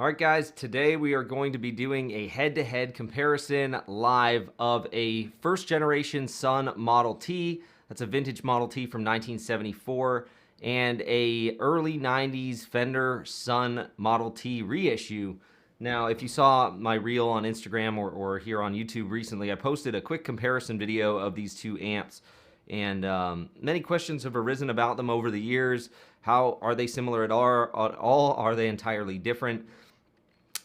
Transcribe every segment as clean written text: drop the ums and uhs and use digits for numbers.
All right, guys, today we are going to be doing a head-to-head comparison live of a first generation Sunn Model T. That's a vintage Model T from 1974, and a early 90s Fender Sunn Model T reissue. Now, if you saw my reel on Instagram or here on YouTube recently, I posted a quick comparison video of these two amps. And many questions have arisen about them over the years. How are they similar at all? Are they entirely different?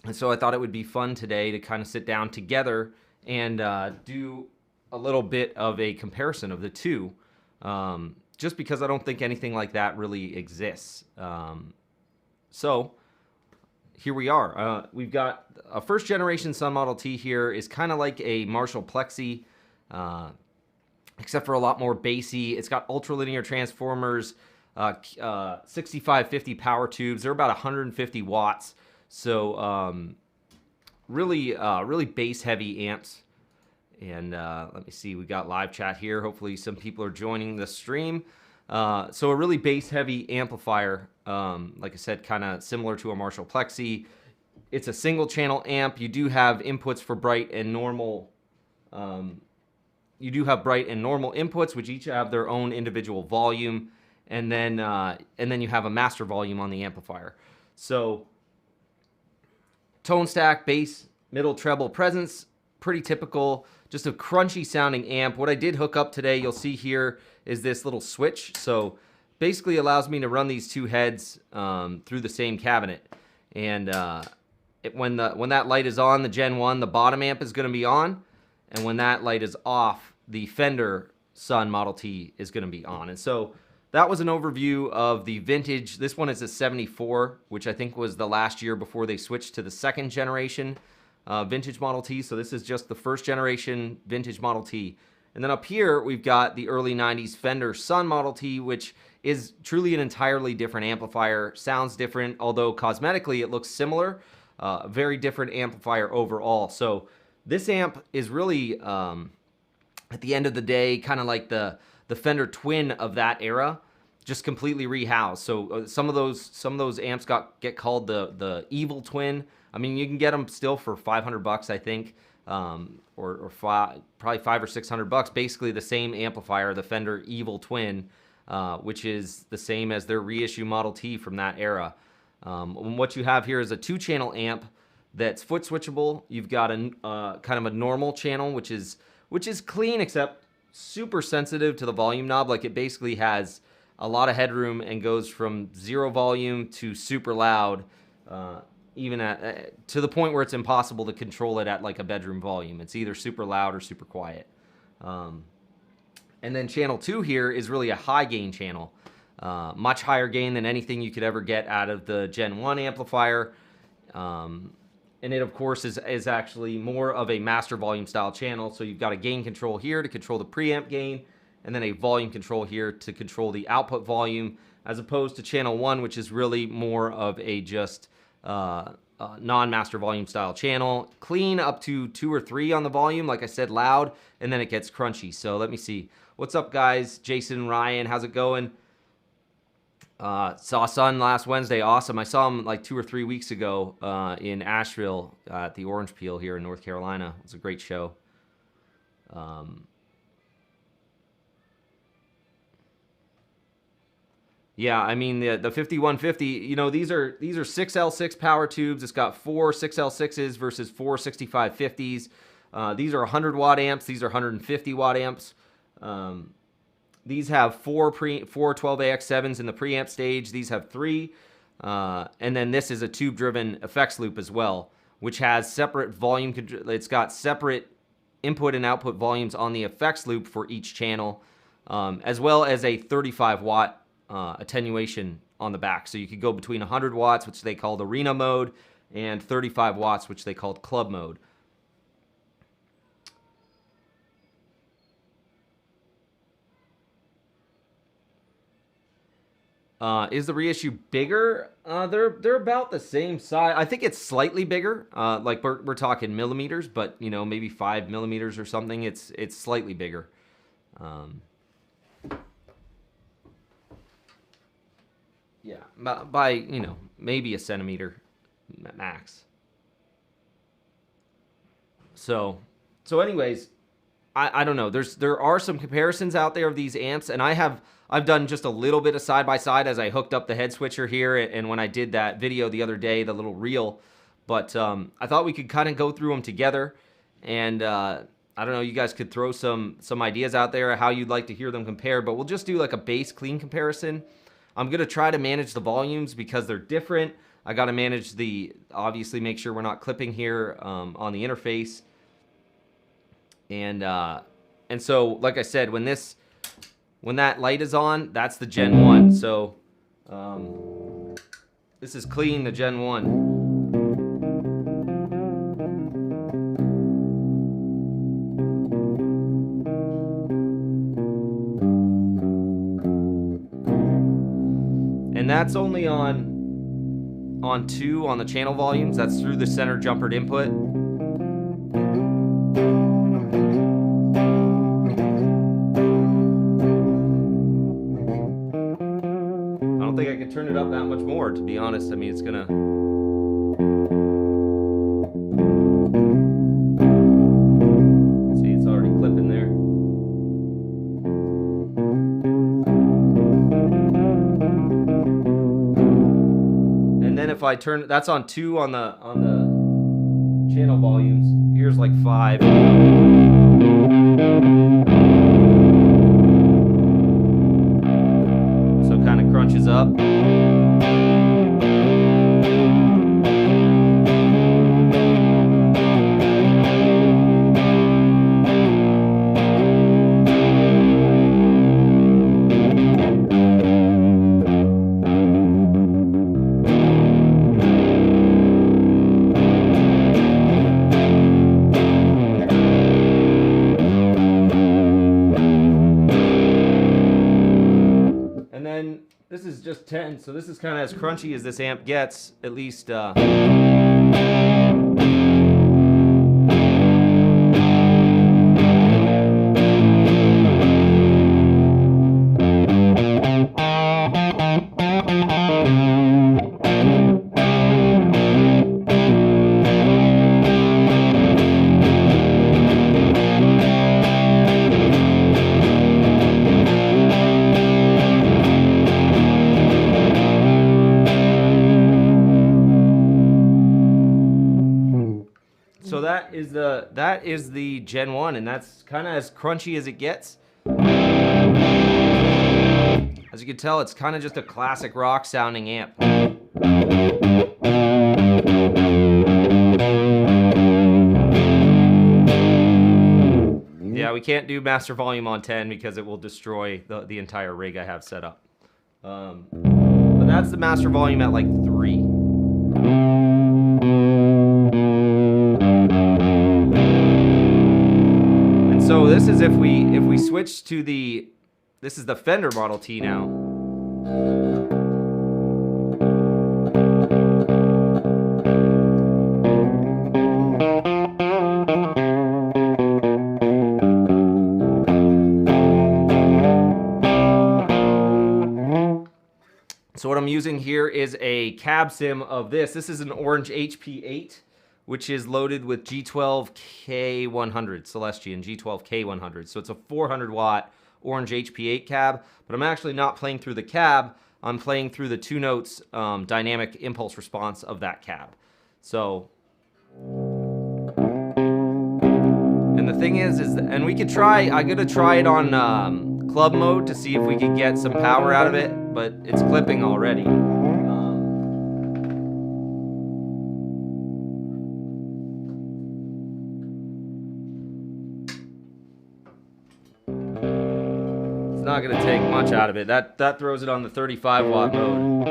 And so I thought it would be fun today to kind of sit down together and do a little bit of a comparison of the two, just because I don't think anything like that really exists. So here we are. We've got a first generation Sunn Model T here. Is kind of like a Marshall Plexi, except for a lot more bassy. It's got ultralinear transformers, 6550 power tubes. They're about 150 watts. So really bass heavy amps. And let me see, we got live chat here. Hopefully some people are joining the stream. So a really bass heavy amplifier, like I said, kind of similar to a Marshall Plexi. It's a single channel amp. You do have inputs for bright and normal. You do have bright and normal inputs, which each have their own individual volume, and then you have a master volume on the amplifier. So tone stack, bass, middle, treble, presence, pretty typical. Just a crunchy sounding amp. What I did hook up today, you'll see here, is this little switch. So basically allows me to run these two heads through the same cabinet. And when that light is on, the Gen 1, the bottom amp is going to be on. And when that light is off, the Fender Sunn Model T is going to be on. And so that was an overview of the vintage. This one is a 74, which I think was the last year before they switched to the second generation vintage Model T. So this is just the first generation vintage Model T. And then up here, we've got the early 90s Fender Sunn Model T, which is truly an entirely different amplifier. Sounds different, although cosmetically it looks similar. Very different amplifier overall. So this amp is really, at the end of the day, kind of like the Fender twin of that era, just completely rehoused. So some of those amps get called the evil twin. I mean, you can get them still for $500, I think, or probably $500 or $600. Basically the same amplifier, the Fender evil twin, which is the same as their reissue Model T from that era. And what you have here is a 2-channel amp that's foot switchable. You've got a kind of a normal channel, which is clean, except super sensitive to the volume knob. Like, it basically has a lot of headroom and goes from 0 volume to super loud, even to the point where it's impossible to control it at like a bedroom volume. It's either super loud or super quiet. And then channel 2 here is really a high gain channel, much higher gain than anything you could ever get out of the Gen 1 amplifier. And it, of course, is actually more of a master volume style channel. So you've got a gain control here to control the preamp gain, and then a volume control here to control the output volume, as opposed to channel 1, which is really more of a just non-master volume style channel. Clean up to 2 or 3 on the volume, like I said, loud, and then it gets crunchy. So let me see. What's up, guys? Jason, Ryan, how's it going? Saw Sunn last Wednesday. Awesome. I saw him like 2 or 3 weeks ago in Asheville at the Orange Peel here in North Carolina. It was a great show. Yeah, I mean, the 5150, you know, these are 6L6 power tubes. It's got 4 6L6s versus 4 6550s. These are 100-watt amps. These are 150-watt amps. These have 4 12AX7s in the preamp stage. These have 3. And then this is a tube-driven effects loop as well, which has separate volume. It's got separate input and output volumes on the effects loop for each channel, as well as a 35-watt attenuation on the back. So you could go between 100 watts, which they called arena mode, and 35 watts, which they called club mode. Is the reissue bigger? They're about the same size. I think it's slightly bigger. Like we're talking millimeters, but you know, maybe 5 millimeters or something. It's slightly bigger. Yeah, by you know, maybe a centimeter, at max. So anyways, I don't know. There are some comparisons out there of these amps, and I've done just a little bit of side-by-side as I hooked up the head switcher here, and when I did that video the other day, the little reel. But I thought we could kind of go through them together, and I don't know, you guys could throw some ideas out there how you'd like to hear them compare, but we'll just do like a bass clean comparison. I'm going to try to manage the volumes because they're different. I got to manage obviously make sure we're not clipping here on the interface. And so, like I said, when that light is on, that's the Gen 1. So this is clean, the Gen 1. And that's only on 2 on the channel volumes. That's through the center jumpered input. I think I could turn it up that much more, to be honest. I mean, it's gonna... See, it's already clipping there. And then if I turn... That's on 2 on the channel volumes. Here's like 5. Kind of crunches up. This is just 10, so this is kind of as crunchy as this amp gets, at least. So that is the Gen 1, and that's kind of as crunchy as it gets. As you can tell, it's kind of just a classic rock sounding amp. Yeah, we can't do master volume on 10 because it will destroy the entire rig I have set up. But that's the master volume at like 3. So this is if we switch to this is the Fender Model T now. So what I'm using here is a cab sim of this. This is an Orange HP8. Which is loaded with G12K100, Celestian G12K100. So it's a 400 watt Orange HP8 cab, but I'm actually not playing through the cab. I'm playing through the 2 notes dynamic impulse response of that cab. So, and the thing is and we could try, I'm gonna try it on club mode to see if we could get some power out of it, but it's clipping already. Not going to take much out of it. That throws it on the 35 watt mode.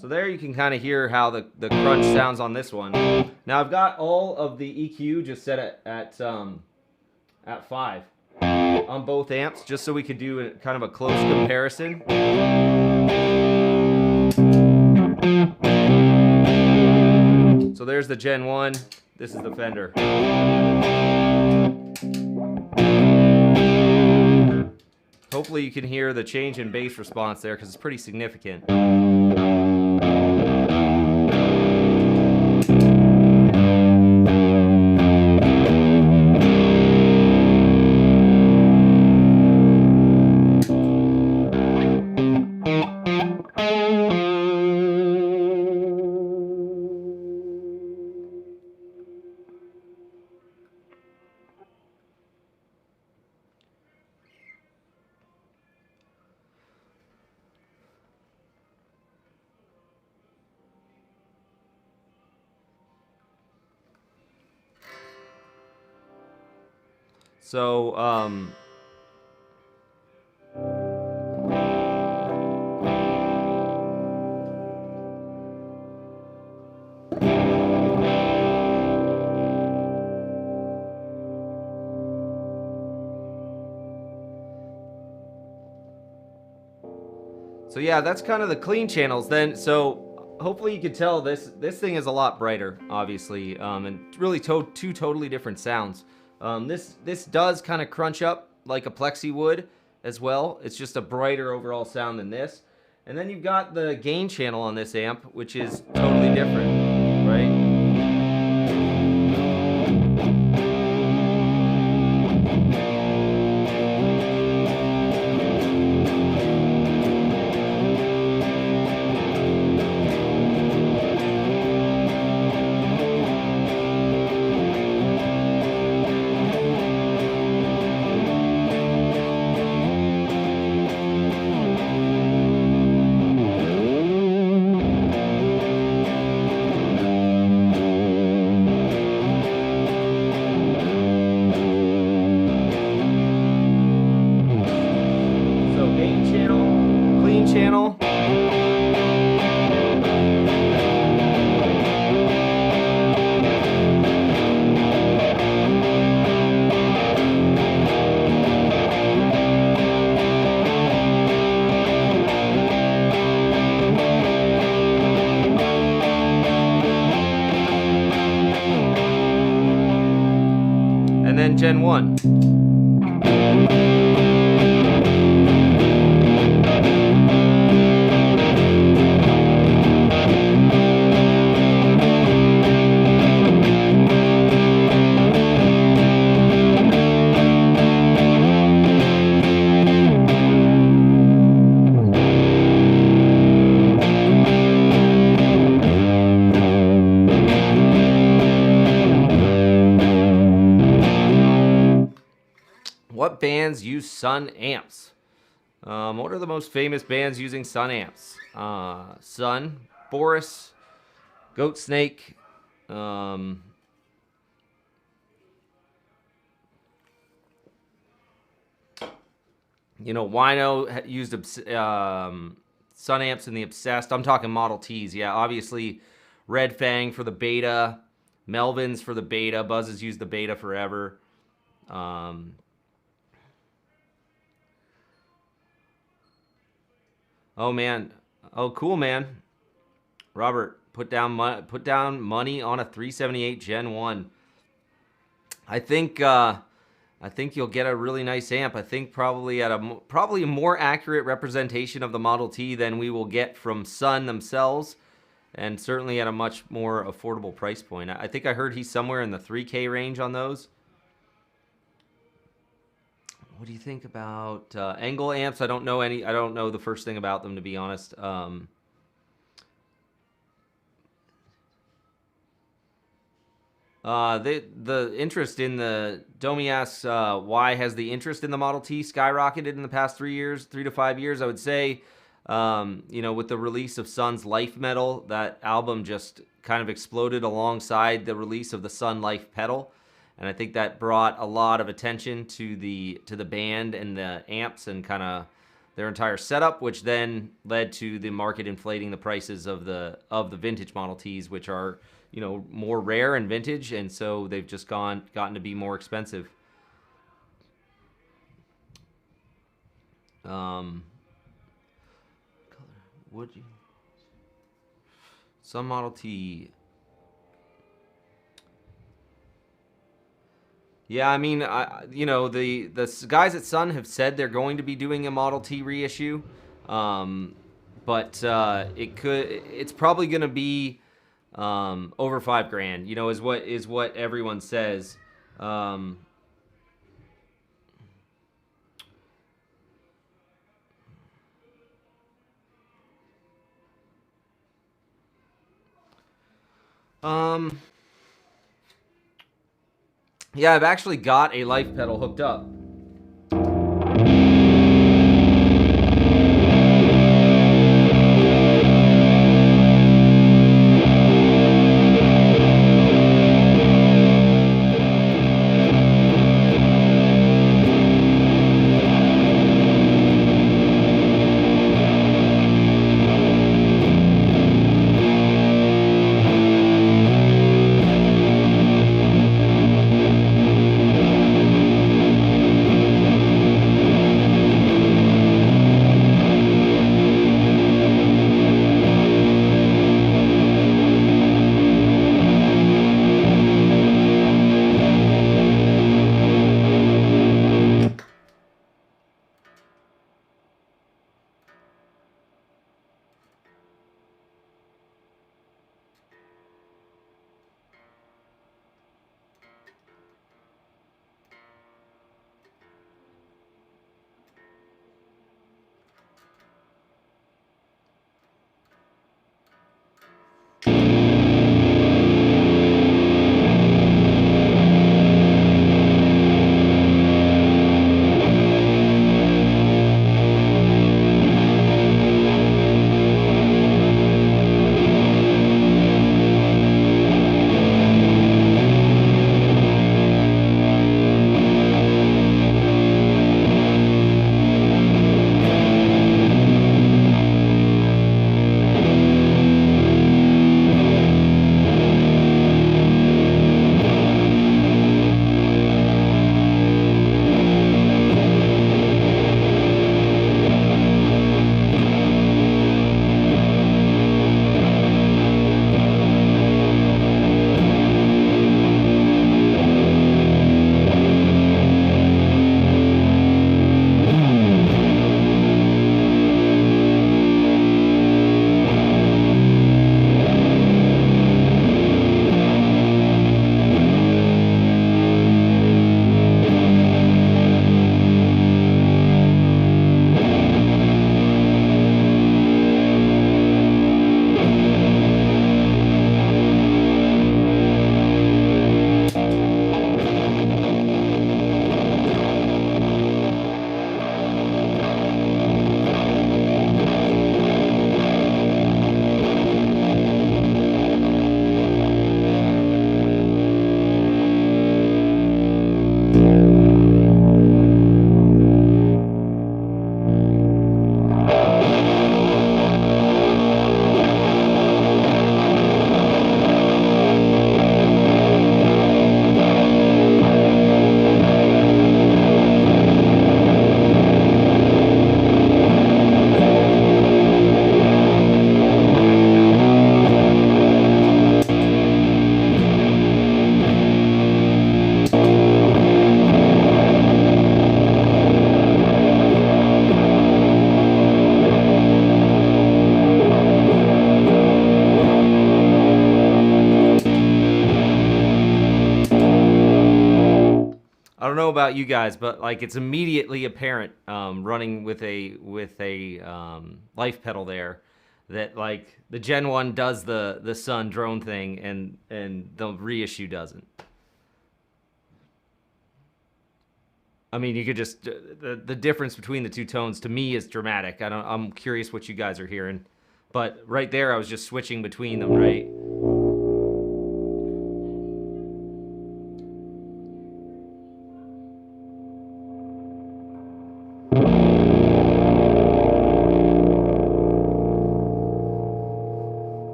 So there you can kind of hear how the crunch sounds on this one. Now I've got all of the EQ just set at 5. On both amps, just so we could do kind of a close comparison. So there's the Gen 1. This is the Fender. Hopefully you can hear the change in bass response there because it's pretty significant. So, so yeah, that's kind of the clean channels then. So hopefully you can tell this thing is a lot brighter, obviously, and really two totally different sounds. This does kind of crunch up like a Plexi would as well. It's just a brighter overall sound than this. And then you've got the gain channel on this amp, which is totally different, right? Channel. And then Gen 1. What bands use Sunn amps? What are the most famous bands using Sunn amps? Sunn, Boris, Goat Snake, you know, Wino used Sunn amps in the Obsessed. I'm talking Model Ts. Yeah, obviously Red Fang for the Beta, Melvin's for the Beta. Buzz has used the Beta forever. Oh man, oh cool man, Robert, put down money on a 378 Gen 1. I think you'll get a really nice amp. I think probably at a more accurate representation of the Model T than we will get from Sunn themselves, and certainly at a much more affordable price point. I think I heard he's somewhere in the 3K range on those. What do you think about Angle amps? I don't know the first thing about them, to be honest. The interest in the Domi asks why has the interest in the Model T skyrocketed in the past 3 to 5 years? I would say, you know, with the release of Sunn's Life Metal, that album just kind of exploded alongside the release of the Sunn Life Pedal. And I think that brought a lot of attention to the band and the amps and kind of their entire setup, which then led to the market inflating the prices of the vintage Model Ts, which are, you know, more rare and vintage, and so they've just gotten to be more expensive. Would you? Some Model T. Yeah, I mean, you know, the guys at Sunn have said they're going to be doing a Model T reissue, um, but it's probably going to be over $5,000. You know, is what everyone says. Um, um, yeah, I've actually got a life pedal hooked up. I don't know about you guys, but like it's immediately apparent running with a life pedal there that like the Gen 1 does the Sunn drone thing and the reissue doesn't. I mean, you could just the difference between the two tones to me is dramatic. I'm curious what you guys are hearing, but right there I was just switching between them, right?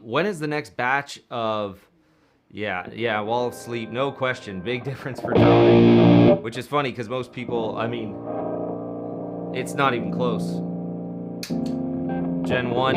When is the next batch of... Yeah, Wall of Sleep, no question. Big difference for toning. Which is funny, because most people, I mean, it's not even close. Gen 1.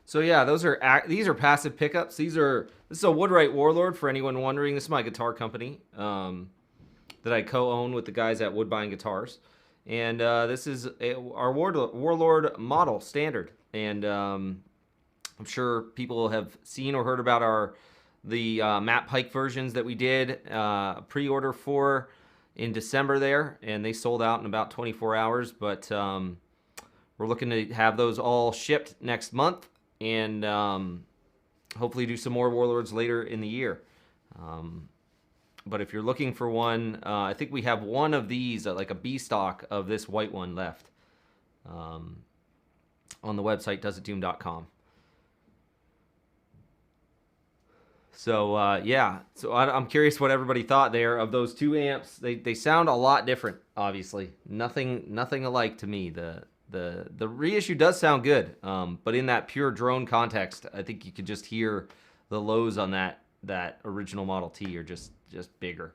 So yeah, these are passive pickups. This is a Woodwright Warlord for anyone wondering. This is my guitar company that I co-own with the guys at Woodbine Guitars, and this is our Warlord model standard. And I'm sure people have seen or heard about the Matt Pike versions that we did pre-order for in December there, and they sold out in about 24 hours. But we're looking to have those all shipped next month, and hopefully do some more Warlords later in the year. But if you're looking for one, I think we have one of these, like a B stock of this white one left on the website, doesitdoom.com. So yeah, so I'm curious what everybody thought there of those two amps. They sound a lot different, obviously. Nothing alike to me. The reissue does sound good, but in that pure drone context, I think you could just hear the lows on that original Model T are just bigger.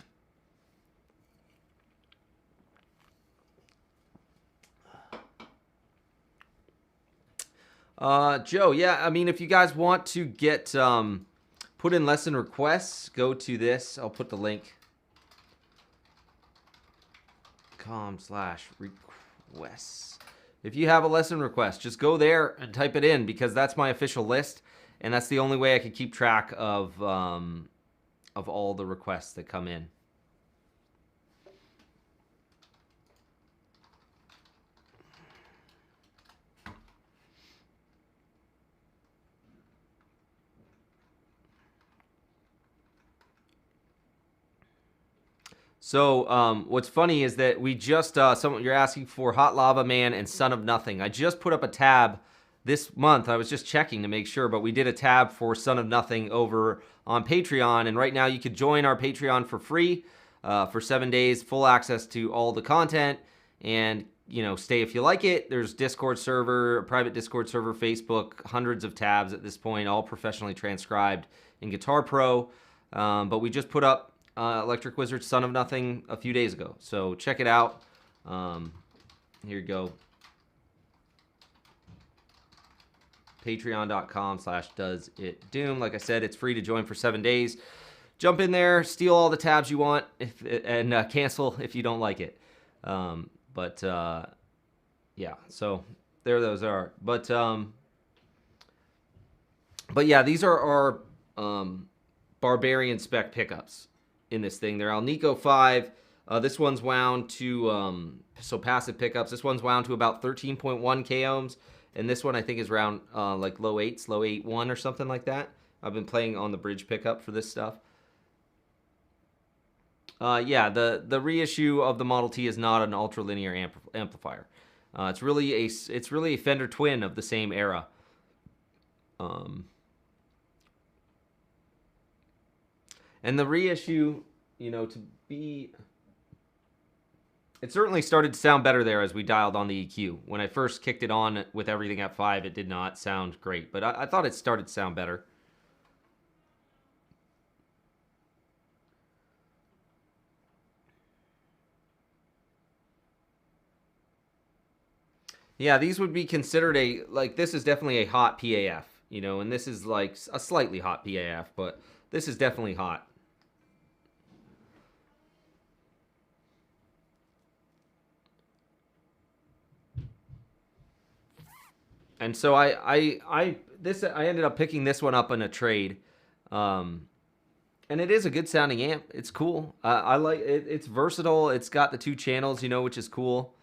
Joe, yeah, I mean, if you guys want to get put in lesson requests, go to this. I'll put the link. .com/requests. If you have a lesson request, just go there and type it in, because that's my official list, and that's the only way I can keep track of all the requests that come in. So what's funny is that we just, you're asking for Hot Lava Man and Son of Nothing. I just put up a tab this month. I was just checking to make sure, but we did a tab for Son of Nothing over on Patreon, and right now you could join our Patreon for free for 7 days, full access to all the content, and stay if you like it. There's Discord server, a private Discord server, Facebook, hundreds of tabs at this point, all professionally transcribed in Guitar Pro. But we just put up Electric Wizard Son of Nothing a few days ago, so check it out. Here you go. Patreon.com/doesitdoom. Like I said, it's free to join for 7 days. Jump in there, steal all the tabs you want, and cancel if you don't like it. Yeah, so there those are. But yeah, these are our Barbarian spec pickups in this thing. They're Alnico 5. This one's wound to, so passive pickups. This one's wound to about 13.1 K ohms. And this one I think is around like low 8s, low 8.1 or something like that. I've been playing on the bridge pickup for this stuff. Yeah, the reissue of the Model T is not an ultralinear amplifier. It's really a Fender twin of the same era. And the reissue, it certainly started to sound better there as we dialed on the EQ. When I first kicked it on with everything at 5, it did not sound great, but I thought it started to sound better. Yeah, these would be considered this is definitely a hot PAF, and this is like a slightly hot PAF, but this is definitely hot. And so I ended up picking this one up in a trade, and it is a good sounding amp. It's cool. I like it. It's versatile. It's got the 2 channels, which is cool.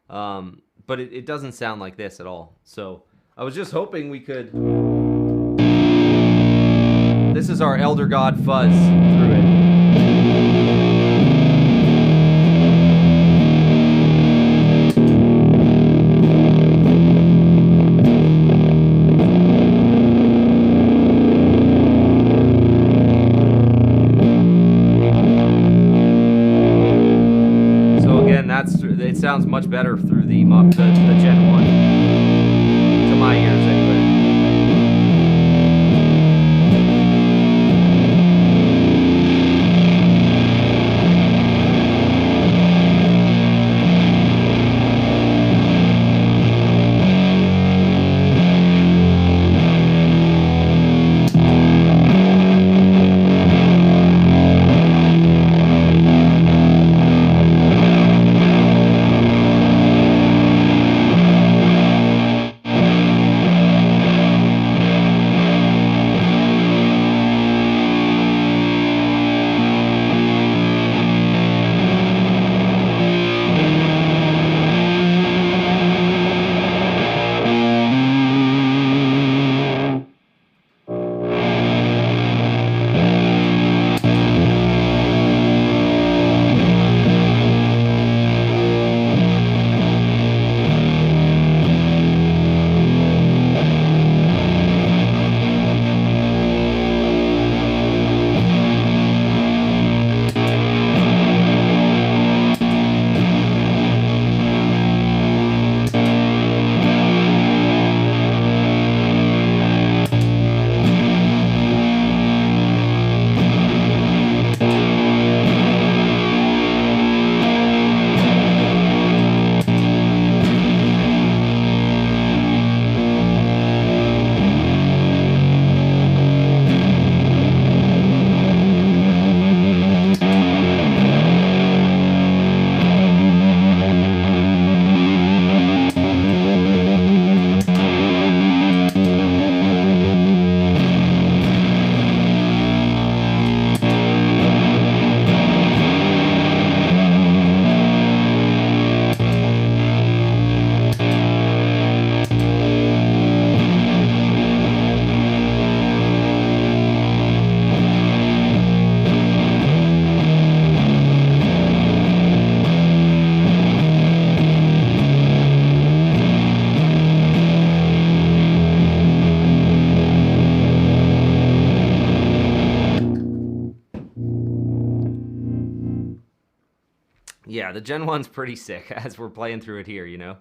But it doesn't sound like this at all. So I was just hoping we could. This is our Elder God Fuzz through it. It sounds much better through the Gen 1, to my ears anyway. yeah, the Gen 1's pretty sick as we're playing through it here, you know.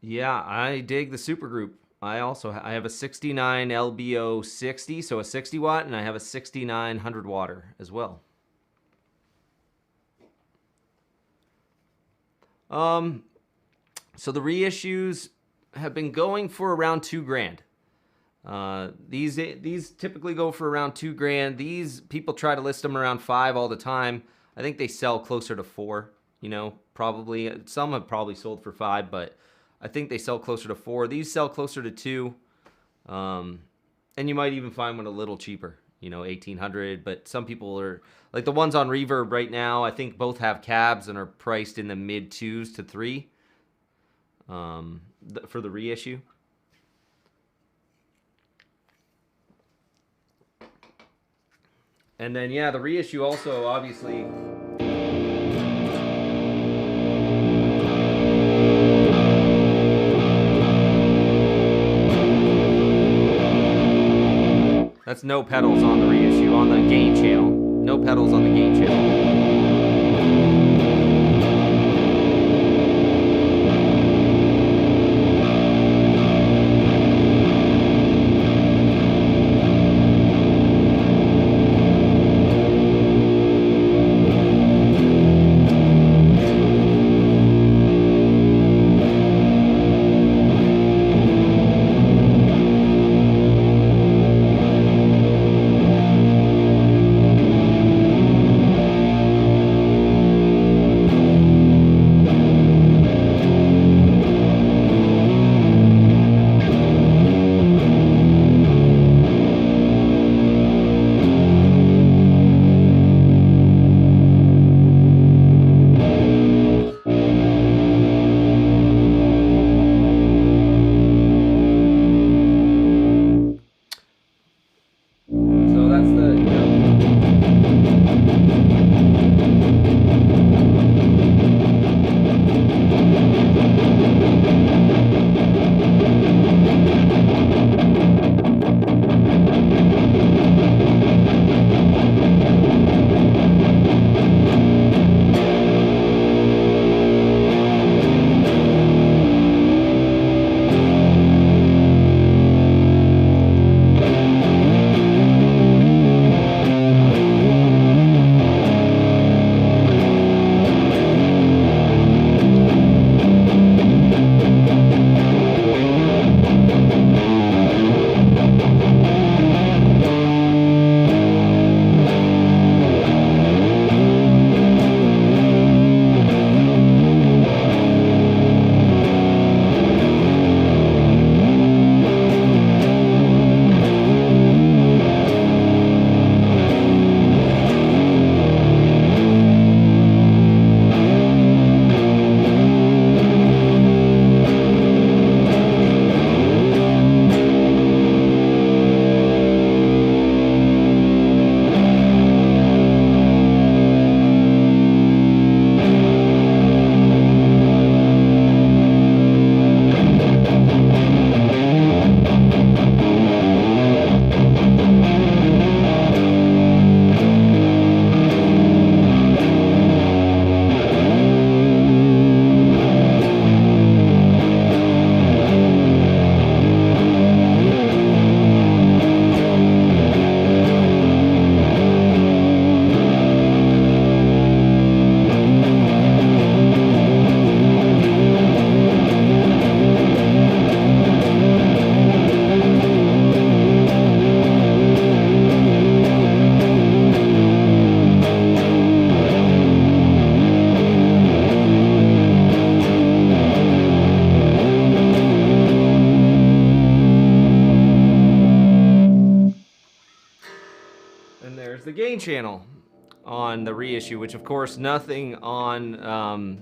Yeah, I dig the supergroup. I I have a 69 LBO 60, so a 60 watt, and I have a 6900 watter as well. So the reissues have been going for around $2,000. These typically go for around $2,000. These people try to list them around 5 all the time. I think they sell closer to 4. You know, probably some have probably sold for 5, but I think they sell closer to 4. These sell closer to 2. And you might even find one a little cheaper, you know, 1,800. But some people are, like the ones on Reverb right now, I think both have cabs and are priced in the mid 2s to 3 for the reissue. And then, yeah, the reissue also, obviously, that's no pedals on the reissue, on the gain channel. No pedals on the gain channel. there's the gain channel on the reissue, which of course nothing on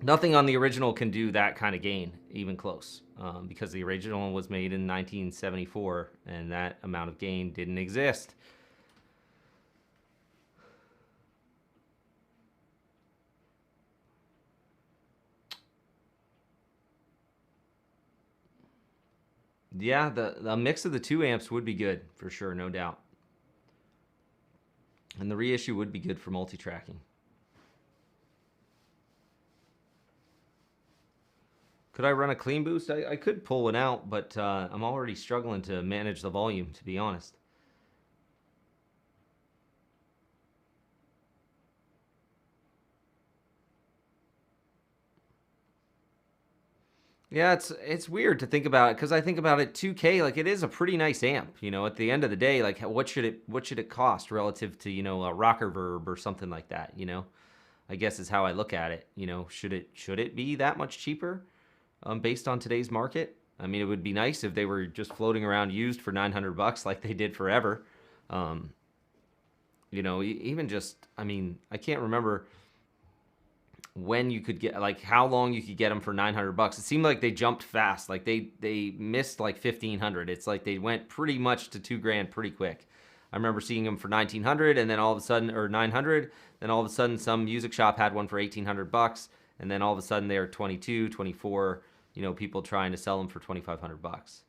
the original can do that kind of gain, even close, because the original was made in 1974 and that amount of gain didn't exist. Yeah, the mix of the 2 amps would be good for sure, no doubt. And the reissue would be good for multi-tracking. Could I run a clean boost? I could pull one out, but I'm already struggling to manage the volume, to be honest. Yeah, it's weird to think about it, because I think about it, 2K, like, it is a pretty nice amp. You know, at the end of the day, like, what should it cost relative to, you know, a rocker verb or something like that, you know? I guess is how I look at it. You know, should it be that much cheaper, based on today's market? I mean, it would be nice if they were just floating around used for $900 like they did forever. You know, even just, I mean, I can't remember when you could get, like, how long you could get them for $900. It seemed like they jumped fast. Like they missed like 1,500. It's like they went pretty much to $2,000 pretty quick. I remember seeing them for 1,900, and then all of a sudden, or 900, then all of a sudden some music shop had one for $1,800, and then all of a sudden they were 22, 24, you know, people trying to sell them for $2,500.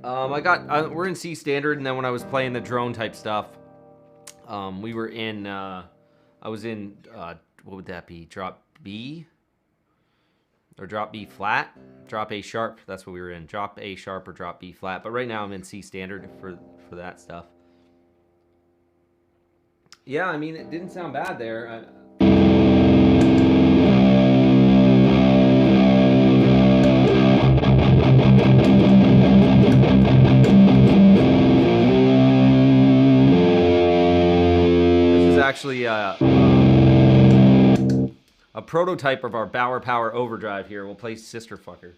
We're in C standard, and then when I was playing the drone type stuff, we were in, I was in, what would that be? Drop B? Or drop B flat? Drop A sharp, that's what we were in. Drop A sharp or drop B flat. But right now I'm in C standard for that stuff. Yeah, I mean, it didn't sound bad there. Actually a prototype of our Bauer Power overdrive here. We'll play Sister Fucker.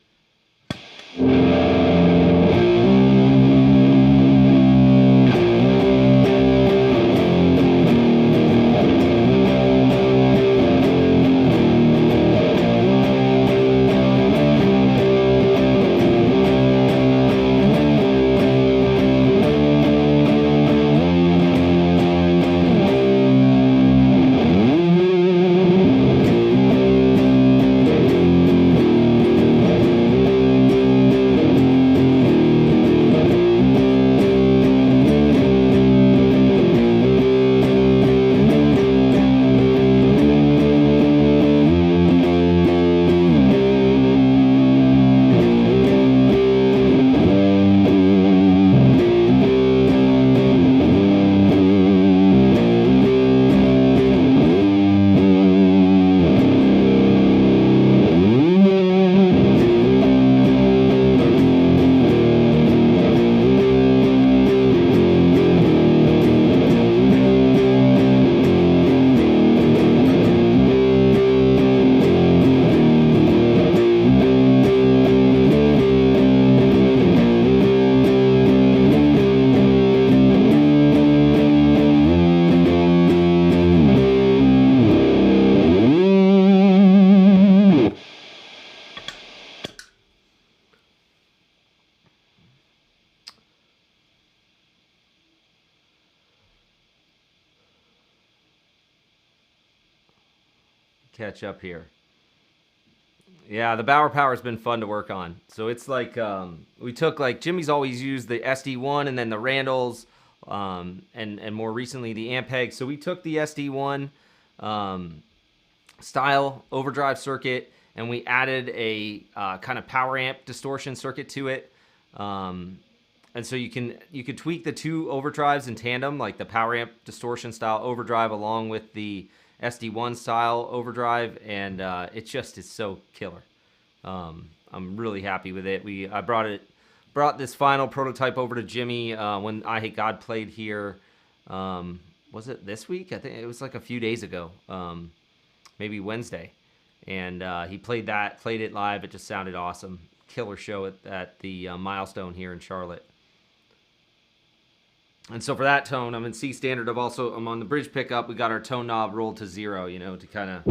Catch up here. Yeah, the Bauer Power has been fun to work on. So it's like, we took, like, Jimmy's always used the SD1 and then the Randalls, and more recently the Ampeg. So we took the SD1 style overdrive circuit, and we added a kind of power amp distortion circuit to it. And so you could tweak the two overdrives in tandem, like the power amp distortion style overdrive along with the SD1 style overdrive, and it just is so killer. I'm really happy with it. I brought this final prototype over to Jimmy when I Hate God played here. Was it this week? I think it was like a few days ago, maybe Wednesday. And he played it live. It just sounded awesome. Killer show at the Milestone here in Charlotte. And so for that tone, I'm in C standard. I'm on the bridge pickup. We got our tone knob rolled to 0, you know, to kind of...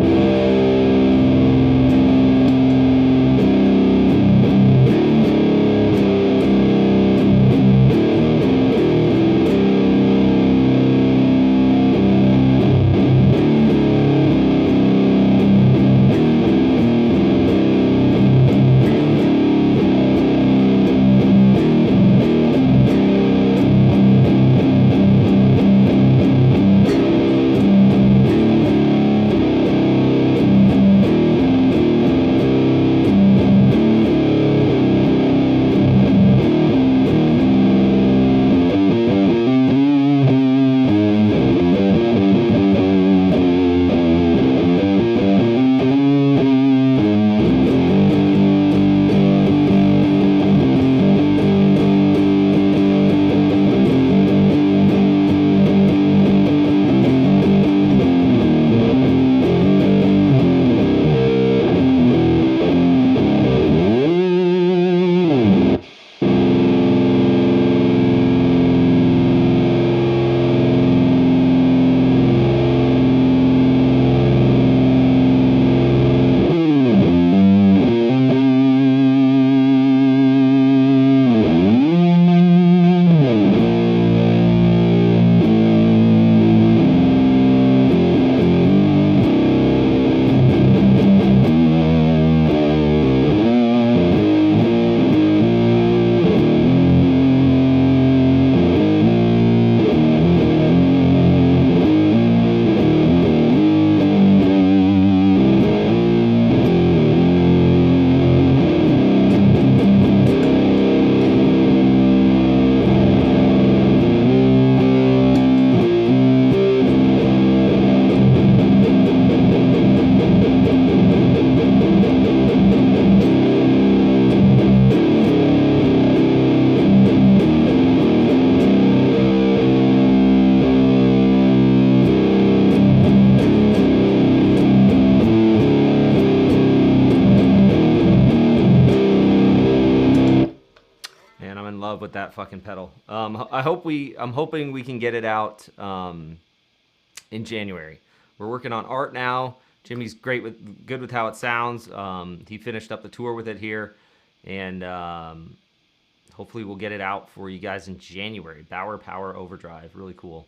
With that fucking pedal. I'm hoping we can get it out in January. We're working on art now. Jimmy's good with how it sounds. He finished up the tour with it here, and hopefully we'll get it out for you guys in January. Bauer Power Overdrive, really cool.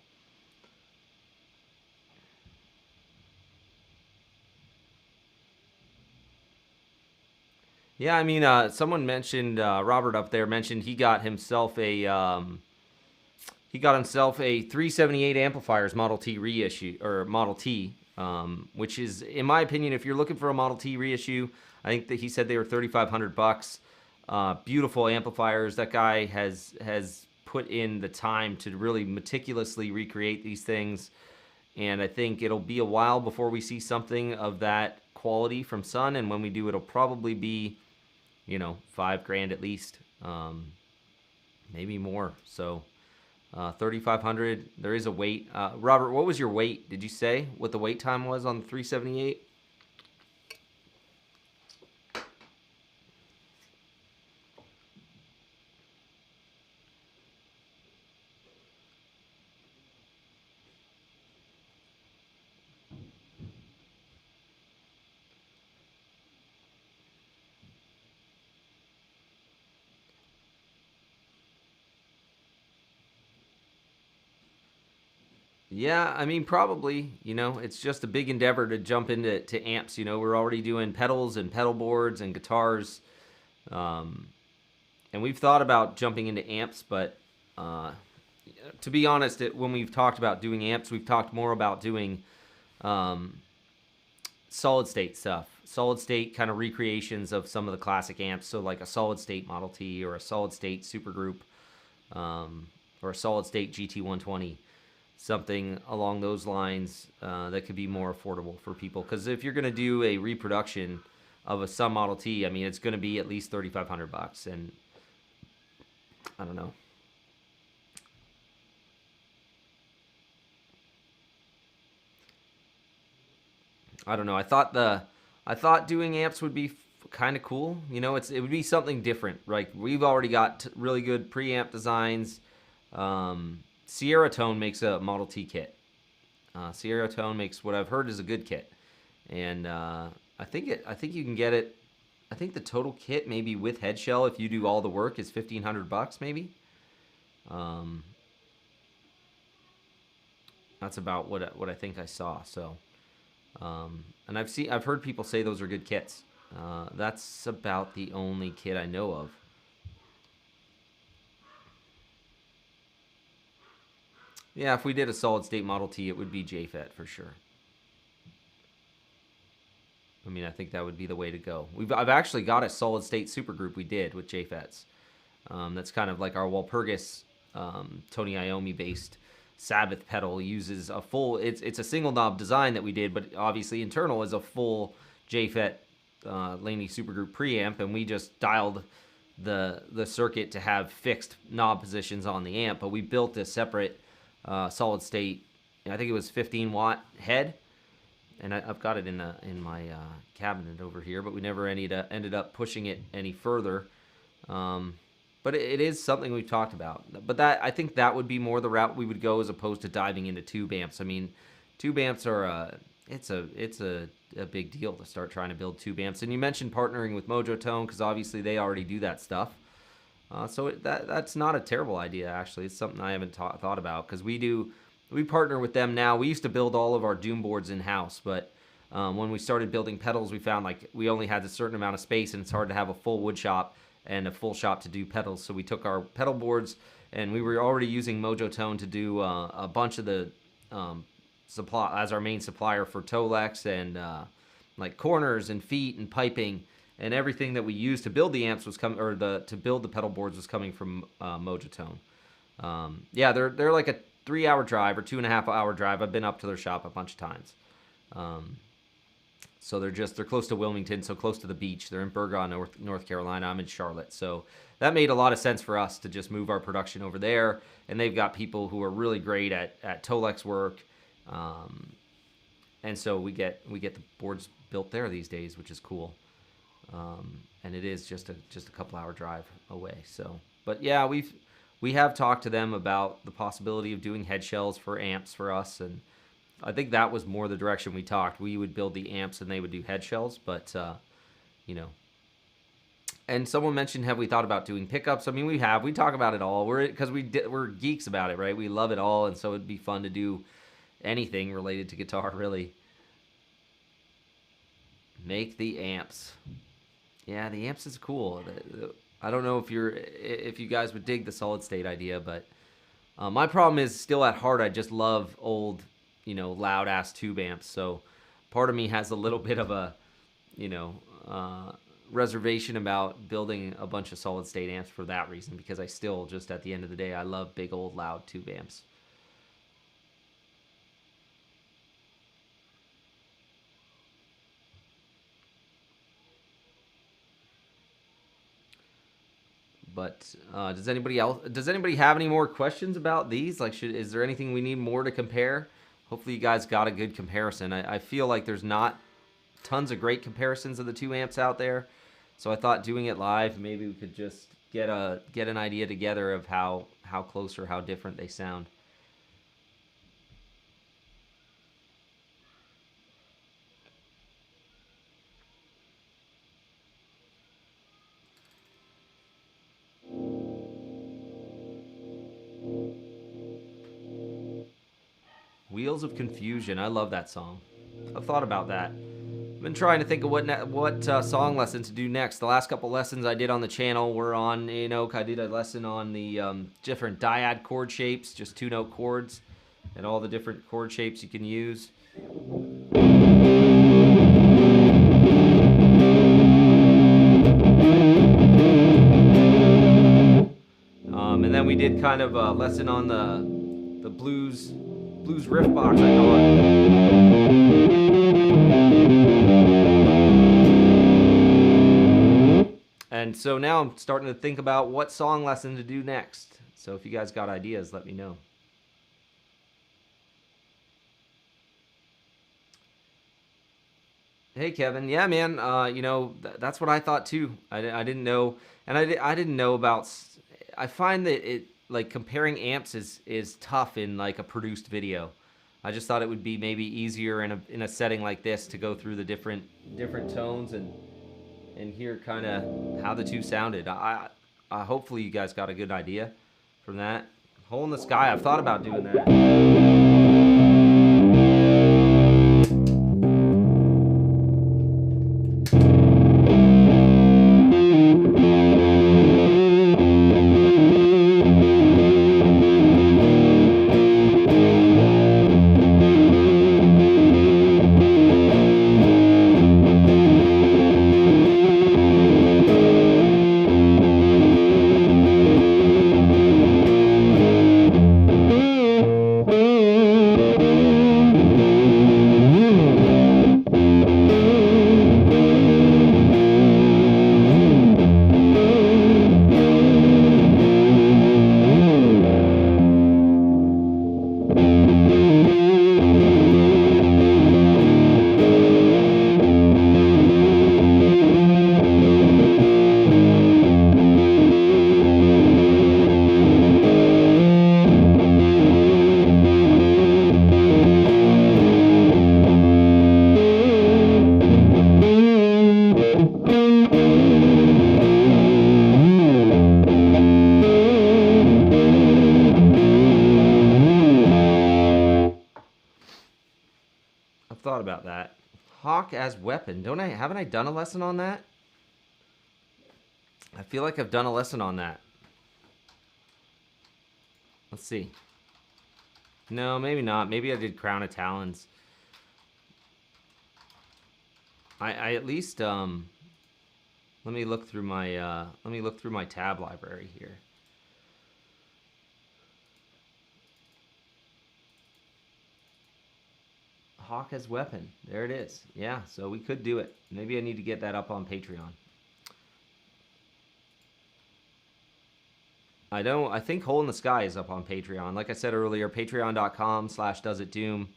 Yeah, I mean, someone mentioned, Robert up there mentioned he got himself a 378 Amplifiers Model T reissue, or Model T, which is, in my opinion, if you're looking for a Model T reissue, I think that he said they were $3,500. Beautiful amplifiers. That guy has put in the time to really meticulously recreate these things, and I think it'll be a while before we see something of that quality from Sunn, and when we do, it'll probably be, you know, $5,000 at least, maybe more. So 3,500. There is a wait. Robert, what was your wait? Did you say what the wait time was on the 378? Yeah, I mean, probably, you know, it's just a big endeavor to jump into amps. You know, we're already doing pedals and pedal boards and guitars. And we've thought about jumping into amps, but to be honest, when we've talked about doing amps, we've talked more about doing solid state stuff. Solid state kind of recreations of some of the classic amps. So like a solid state Model T or a solid state Supergroup or a solid state GT120. Something along those lines that could be more affordable for people. Because if you're going to do a reproduction of a Sunn Model T, I mean, it's going to be at least $3,500, and I don't know. I thought I thought doing amps would be kind of cool. You know, it would be something different. Like we've already got really good preamp designs. Sierra Tone makes a Model T kit. Sierra Tone makes what I've heard is a good kit, and I think you can get it. I think the total kit, maybe with head shell, if you do all the work, is $1,500 maybe. That's about what I think I saw. So, and I've heard people say those are good kits. That's about the only kit I know of. Yeah, if we did a solid state Model T, it would be JFET for sure. I mean, I think that would be the way to go. I've actually got a solid state supergroup we did with JFETs. That's kind of like our Walpurgis Tony Iommi based Sabbath pedal. Uses a full, it's a single knob design that we did, but obviously internal is a full JFET Laney supergroup preamp, and we just dialed the circuit to have fixed knob positions on the amp, but we built a separate solid state, I think it was 15-watt head, and I've got it in my cabinet over here, but we never ended up pushing it any further. But it is something we've talked about. But I think that would be more the route we would go as opposed to diving into tube amps. I mean, tube amps are it's a big deal to start trying to build tube amps. And you mentioned partnering with Mojo Tone because obviously they already do that stuff. So that's not a terrible idea, actually. It's something I haven't thought about because we partner with them now. We used to build all of our Doom boards in-house, but when we started building pedals, we found like we only had a certain amount of space, and it's hard to have a full wood shop and a full shop to do pedals. So we took our pedal boards, and we were already using Mojo Tone to do a bunch of the supply as our main supplier for Tolex and like corners and feet and piping. And everything that we used to build the amps was coming, or to build the pedal boards was coming from Mojo Tone. Yeah, they're like a 3-hour drive or 2.5-hour drive. I've been up to their shop a bunch of times. So they're close to Wilmington, so close to the beach. They're in Burgon, North Carolina. I'm in Charlotte, so that made a lot of sense for us to just move our production over there. And they've got people who are really great at Tolex work, and so we get the boards built there these days, which is cool. And it is just a couple-hour drive away. So, but yeah, we have talked to them about the possibility of doing head shells for amps for us, and I think that was more the direction we talked. We would build the amps and they would do head shells, but you know. And someone mentioned, have we thought about doing pickups? I mean, we talk about it all. We're geeks about it, right? We love it all, and so it'd be fun to do anything related to guitar, really. Make the amps. Yeah, the amps is cool. I don't know if you guys would dig the solid state idea, but my problem is still at heart I just love old, loud ass tube amps. So part of me has a little bit of a, reservation about building a bunch of solid state amps for that reason, because I still just at the end of the day I love big old loud tube amps. But does anybody have any more questions about these? Like, is there anything we need more to compare? Hopefully you guys got a good comparison. I feel like there's not tons of great comparisons of the two amps out there. So I thought doing it live, maybe we could just get an idea together of how close or how different they sound. Wheels of Confusion. I love that song. I've thought about that. I've been trying to think of what song lesson to do next. The last couple lessons I did on the channel were on A-Note. I did a lesson on the different dyad chord shapes, just 2-note chords, and all the different chord shapes you can use. And then we did kind of a lesson on the blues riff box, I call it. And so now I'm starting to think about what song lesson to do next. So if you guys got ideas, let me know. Hey, Kevin. Yeah, man. You know, that's what I thought too. I didn't know, and I didn't know about. I find that it like comparing amps is tough in like a produced video. I just thought it would be maybe easier in a setting like this to go through the different tones and hear kind of how the two sounded. I hopefully you guys got a good idea from that. Hole in the Sky. I've thought about doing that. Thought about that. Hawk as weapon. Haven't I done a lesson on that? I feel like I've done a lesson on that. Let's see. No, maybe not. Maybe I did Crown of Talons. I at least let me look through my tab library here. Hawk as weapon. There it is. Yeah, so we could do it. Maybe I need to get that up on Patreon. I think Hole in the Sky is up on Patreon. Like I said earlier, patreon.com/doesitdoom.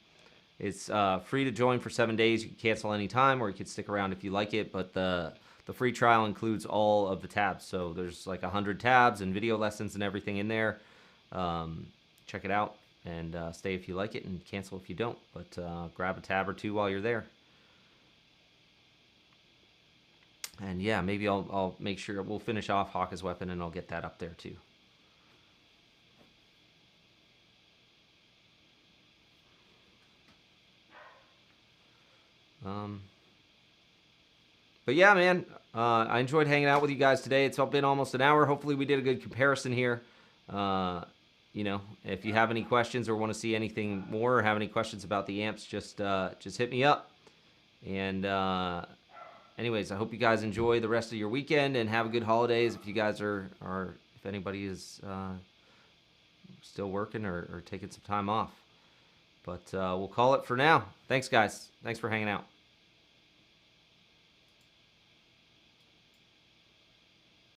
It's free to join for 7 days. You can cancel anytime, or you can stick around if you like it. But the free trial includes all of the tabs. So there's like 100 tabs and video lessons and everything in there. Check it out. And stay if you like it and cancel if you don't. But grab a tab or two while you're there. And yeah, maybe I'll make sure we'll finish off Hawk as Weapon and I'll get that up there too. But yeah, man, I enjoyed hanging out with you guys today. It's been almost an hour. Hopefully we did a good comparison here. You know, if you have any questions or want to see anything more or have any questions about the amps, just hit me up. And anyways, I hope you guys enjoy the rest of your weekend and have a good holidays. If you guys if anybody is still working or taking some time off. But we'll call it for now. Thanks, guys. Thanks for hanging out.